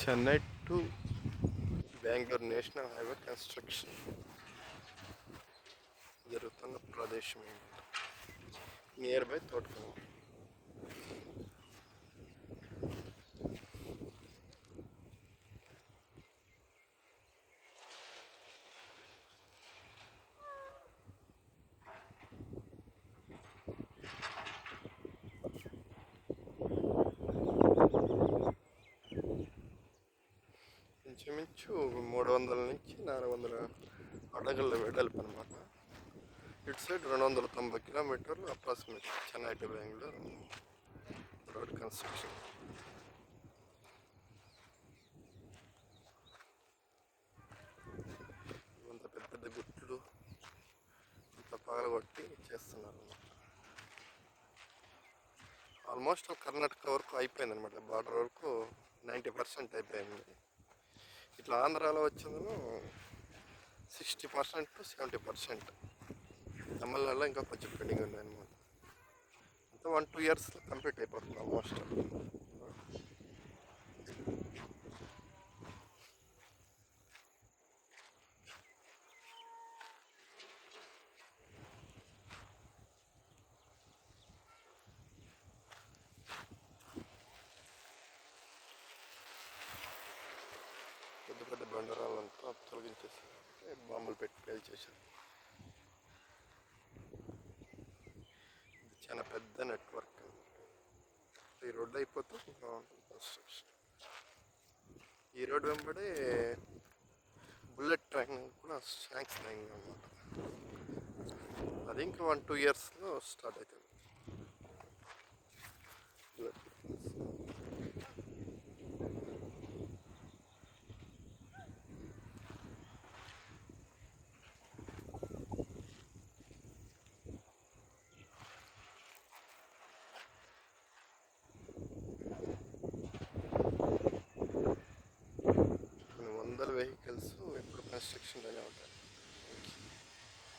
Chennai to Bengaluru national highway construction జరుగుతున్న ప్రదేశం near by తోటకల్. ఇంచుమించు 300 నుంచి 400 అడుగుల వెడల్పు అనమాట. ఇటు సైడ్ 290 కిలోమీటర్లు approximate Chennai to Bengaluru road construction. అంత పెద్ద పెద్ద గుట్లు అంత పగలగొట్టి చేస్తున్నారు అనమాట. ఆల్మోస్ట్ కర్ణాటక వరకు అయిపోయింది అనమాట. బార్డర్ వరకు 90% అయిపోయింది. ఇట్లా ఆంధ్రాలో వచ్చిందను 60% to 70%. తమిళనాడులో ఇంకా కొంచెం పెండింగ్ ఉంది అనమాట. అంతా 1-2 years కంప్లీట్ అయిపోతుంది ఆల్మోస్ట్. పెద్ద పెద్ద బండరాళ్ళంతా తొలగించేసి బాంబులు పెట్టి పేల్చేసారు. ఇది చాలా పెద్ద నెట్వర్క్. ఈ రోడ్డు అయిపోతే ఇంకా కన్స్ట్రక్షన్. ఈ రోడ్డు వెంబడే బుల్లెట్ ట్రైన్ కూడా శాంక్షన్ అయింది అన్నమాట. అది ఇంకా 1-2 yearsలో స్టార్ట్ అవుతుంది. కొన్ని వందల వెహికల్స్ ఎప్పుడు కన్స్ట్రక్షన్లోనే ఉంటాయి.